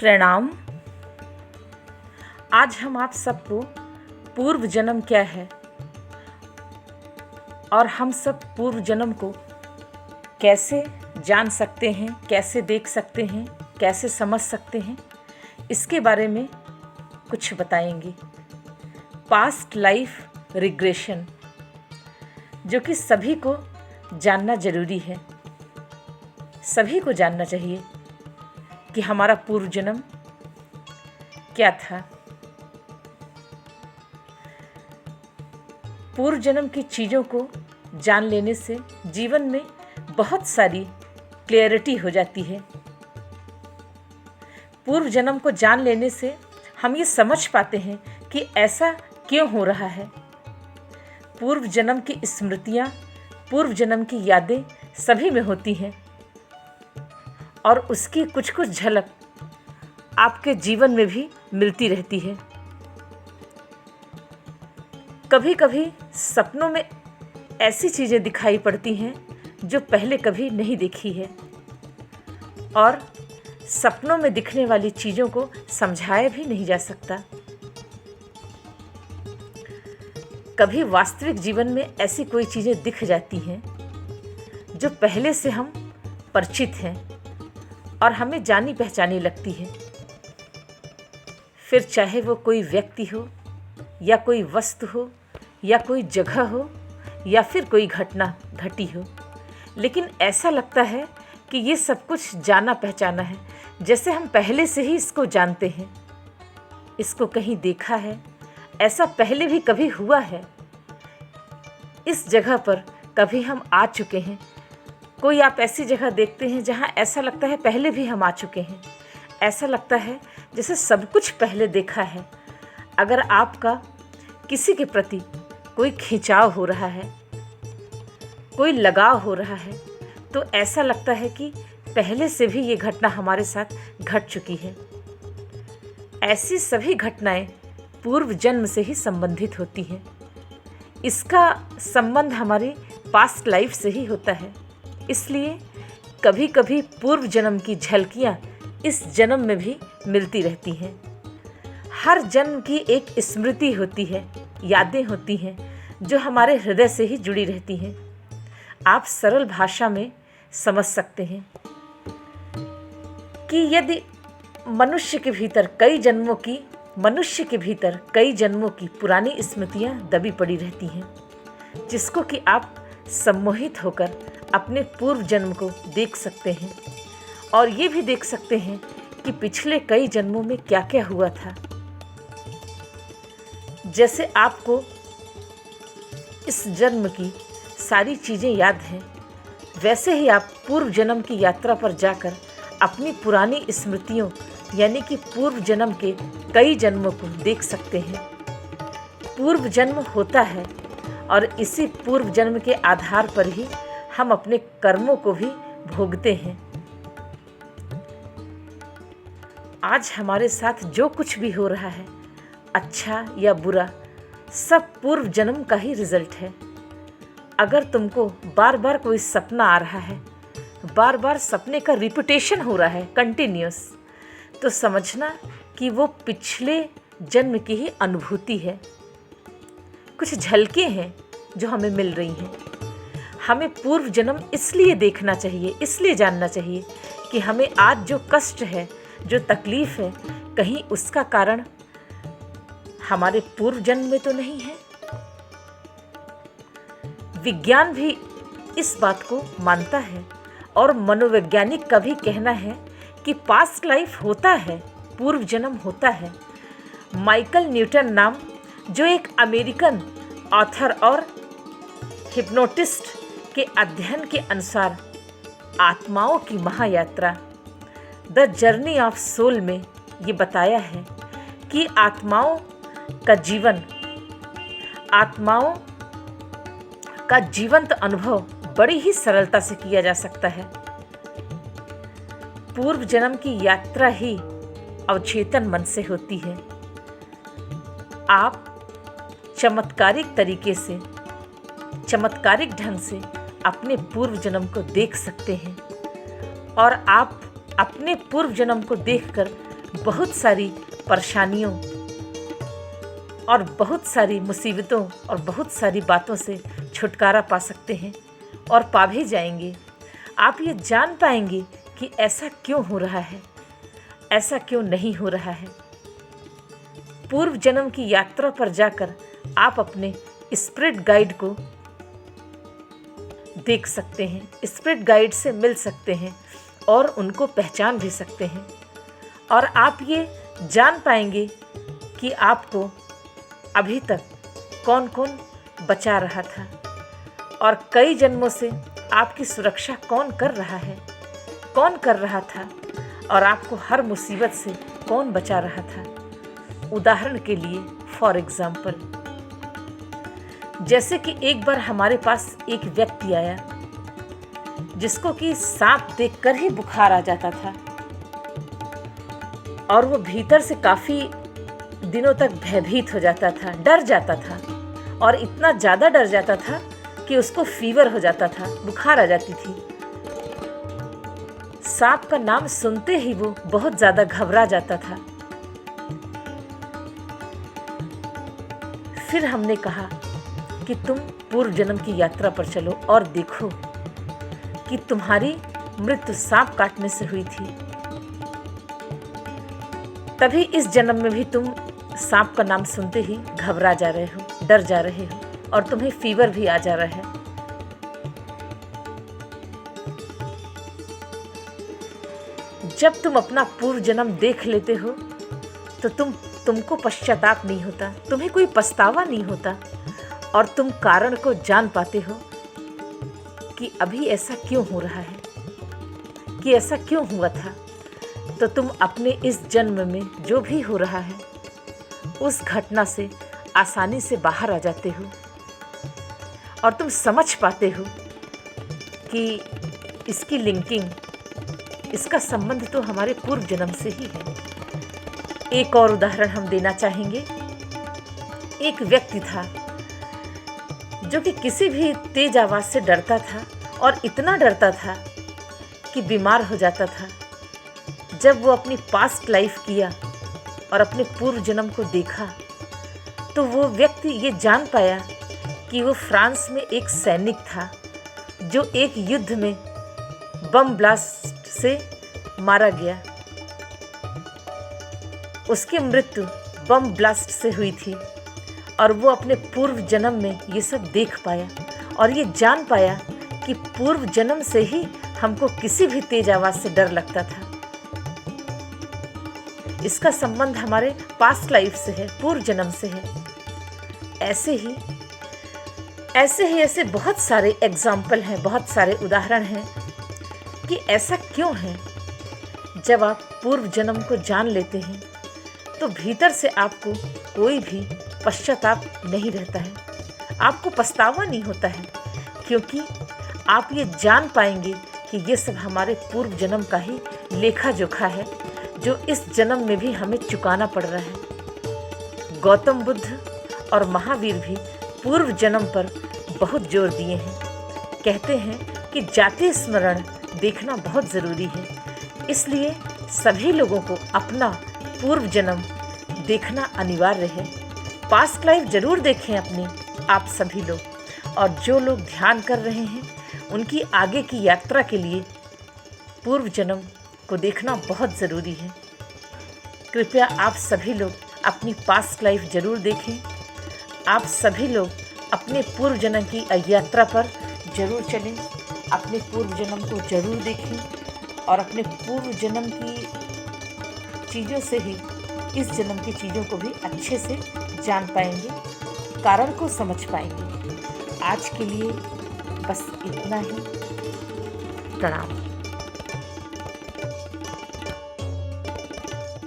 प्रणाम। आज हम आप सबको पूर्व जन्म क्या है और हम सब पूर्व जन्म को कैसे जान सकते हैं, कैसे देख सकते हैं, कैसे समझ सकते हैं, इसके बारे में कुछ बताएंगे। पास्ट लाइफ रिग्रेशन, जो कि सभी को जानना जरूरी है। सभी को जानना चाहिए कि हमारा पूर्व जन्म क्या था। पूर्व जन्म की चीज़ों को जान लेने से जीवन में बहुत सारी क्लैरिटी हो जाती है। पूर्व जन्म को जान लेने से हम ये समझ पाते हैं कि ऐसा क्यों हो रहा है। पूर्व जन्म की स्मृतियाँ, पूर्व जन्म की यादें सभी में होती हैं और उसकी कुछ कुछ झलक आपके जीवन में भी मिलती रहती है। कभी कभी सपनों में ऐसी चीज़ें दिखाई पड़ती हैं जो पहले कभी नहीं देखी है और सपनों में दिखने वाली चीज़ों को समझाया भी नहीं जा सकता। कभी वास्तविक जीवन में ऐसी कोई चीज़ें दिख जाती हैं जो पहले से हम परिचित हैं और हमें जानी पहचानी लगती है। फिर चाहे वो कोई व्यक्ति हो या कोई वस्तु हो या कोई जगह हो या फिर कोई घटना घटी हो, लेकिन ऐसा लगता है कि ये सब कुछ जाना पहचाना है, जैसे हम पहले से ही इसको जानते हैं, इसको कहीं देखा है, ऐसा पहले भी कभी हुआ है, इस जगह पर कभी हम आ चुके हैं। कोई आप ऐसी जगह देखते हैं जहाँ ऐसा लगता है पहले भी हम आ चुके हैं। ऐसा लगता है जैसे सब कुछ पहले देखा है। अगर आपका किसी के प्रति कोई खिंचाव हो रहा है, कोई लगाव हो रहा है, तो ऐसा लगता है कि पहले से भी ये घटना हमारे साथ घट चुकी है। ऐसी सभी घटनाएं पूर्व जन्म से ही संबंधित होती हैं। इसका संबंध हमारी पास्ट लाइफ से ही होता है। इसलिए कभी कभी पूर्व जन्म की झलकियाँ इस जन्म में भी मिलती रहती हैं। हर जन्म की एक स्मृति होती है, यादें होती हैं जो हमारे हृदय से ही जुड़ी रहती हैं। आप सरल भाषा में समझ सकते हैं कि यदि मनुष्य के भीतर कई जन्मों की पुरानी स्मृतियां दबी पड़ी रहती हैं, जिसको कि आप सम्मोहित होकर अपने पूर्व जन्म को देख सकते हैं और ये भी देख सकते हैं कि पिछले कई जन्मों में क्या क्या हुआ था। जैसे आपको इस जन्म की सारी चीज़ें याद हैं, वैसे ही आप पूर्व जन्म की यात्रा पर जाकर अपनी पुरानी स्मृतियों यानी कि पूर्व जन्म के कई जन्मों को देख सकते हैं। पूर्व जन्म होता है और इसी पूर्व जन्म के आधार पर ही हम अपने कर्मों को भी भोगते हैं। आज हमारे साथ जो कुछ भी हो रहा है, अच्छा या बुरा, सब पूर्व जन्म का ही रिजल्ट है। अगर तुमको बार बार कोई सपना आ रहा है, बार बार सपने का रिपीटेशन हो रहा है कंटिन्यूस, तो समझना कि वो पिछले जन्म की ही अनुभूति है। कुछ झलकें हैं जो हमें मिल रही हैं। हमें पूर्व जन्म इसलिए देखना चाहिए, इसलिए जानना चाहिए कि हमें आज जो कष्ट है, जो तकलीफ़ है, कहीं उसका कारण हमारे पूर्व जन्म में तो नहीं है। विज्ञान भी इस बात को मानता है और मनोवैज्ञानिक का भी कहना है कि पास्ट लाइफ होता है, पूर्व जन्म होता है। माइकल न्यूटन नाम जो एक अमेरिकन ऑथर और हिप्नोटिस्ट के अध्ययन के अनुसार आत्माओं की महायात्रा द जर्नी ऑफ सोल में ये बताया है कि आत्माओं का जीवंत अनुभव बड़ी ही सरलता से किया जा सकता है। पूर्व जन्म की यात्रा ही अवचेतन मन से होती है। आप चमत्कारिक ढंग से अपने पूर्व जन्म को देख सकते हैं और आप अपने पूर्व जन्म को देखकर बहुत सारी परेशानियों और बहुत सारी मुसीबतों और बहुत सारी बातों से छुटकारा पा सकते हैं और पा भी जाएंगे। आप ये जान पाएंगे कि ऐसा क्यों हो रहा है, ऐसा क्यों नहीं हो रहा है। पूर्व जन्म की यात्रा पर जाकर आप अपने स्पिरिट गाइड को देख सकते हैं, स्पिरिट गाइड से मिल सकते हैं और उनको पहचान भी सकते हैं। और आप ये जान पाएंगे कि आपको अभी तक कौन कौन बचा रहा था और कई जन्मों से आपकी सुरक्षा कौन कर रहा है, कौन कर रहा था और आपको हर मुसीबत से कौन बचा रहा था। उदाहरण के लिए फॉर एग्जाम्पल, जैसे कि एक बार हमारे पास एक व्यक्ति आया जिसको कि सांप देखकर ही बुखार आ जाता था और वो भीतर से काफ़ी दिनों तक भयभीत हो जाता था, डर जाता था और इतना ज़्यादा डर जाता था कि उसको फीवर हो जाता था, बुखार आ जाती थी। सांप का नाम सुनते ही वो बहुत ज़्यादा घबरा जाता था। फिर हमने कहा कि तुम पूर्व जन्म की यात्रा पर चलो और देखो कि तुम्हारी मृत्यु सांप काटने से हुई थी, तभी इस जन्म में भी तुम सांप का नाम सुनते ही घबरा जा रहे हो, डर जा रहे हो और तुम्हें फीवर भी आ जा रहा है। जब तुम अपना पूर्व जन्म देख लेते हो तो तुमको पश्चाताप नहीं होता, तुम्हें कोई पछतावा नहीं होता और तुम कारण को जान पाते हो कि अभी ऐसा क्यों हो रहा है, कि ऐसा क्यों हुआ था। तो तुम अपने इस जन्म में जो भी हो रहा है उस घटना से आसानी से बाहर आ जाते हो और तुम समझ पाते हो कि इसकी लिंकिंग, इसका संबंध तो हमारे पूर्व जन्म से ही है। एक और उदाहरण हम देना चाहेंगे। एक व्यक्ति था जो कि किसी भी तेज आवाज़ से डरता था और इतना डरता था कि बीमार हो जाता था। जब वो अपनी पास्ट लाइफ किया और अपने पूर्व जन्म को देखा तो वो व्यक्ति ये जान पाया कि वो फ्रांस में एक सैनिक था जो एक युद्ध में बम ब्लास्ट से मारा गया। उसकी मृत्यु बम ब्लास्ट से हुई थी और वो अपने पूर्व जन्म में ये सब देख पाया और ये जान पाया कि पूर्व जन्म से ही हमको किसी भी तेज आवाज़ से डर लगता था। इसका संबंध हमारे पास्ट लाइफ से है, पूर्व जन्म से है। ऐसे बहुत सारे एग्जाम्पल हैं, बहुत सारे उदाहरण हैं कि ऐसा क्यों है। जब आप पूर्व जन्म को जान लेते हैं तो भीतर से आपको कोई भी पश्चाताप नहीं रहता है, आपको पछतावा नहीं होता है, क्योंकि आप ये जान पाएंगे कि ये सब हमारे पूर्व जन्म का ही लेखा जोखा है जो इस जन्म में भी हमें चुकाना पड़ रहा है। गौतम बुद्ध और महावीर भी पूर्व जन्म पर बहुत जोर दिए हैं। कहते हैं कि जाति स्मरण देखना बहुत ज़रूरी है, इसलिए सभी लोगों को अपना पूर्व जन्म देखना अनिवार्य है। पास्ट लाइफ ज़रूर देखें अपनी आप सभी लोग, और जो लोग ध्यान कर रहे हैं उनकी आगे की यात्रा के लिए पूर्व जन्म को देखना बहुत ज़रूरी है। कृपया आप सभी लोग अपनी पास्ट लाइफ ज़रूर देखें। आप सभी लोग अपने पूर्व जन्म की यात्रा पर ज़रूर चलें, अपने पूर्व जन्म को ज़रूर देखें और अपने पूर्व जन्म की चीज़ों से ही इस जन्म की चीज़ों को भी अच्छे से जान पाएंगे, कारण को समझ पाएंगे। आज के लिए बस इतना ही। प्रणाम।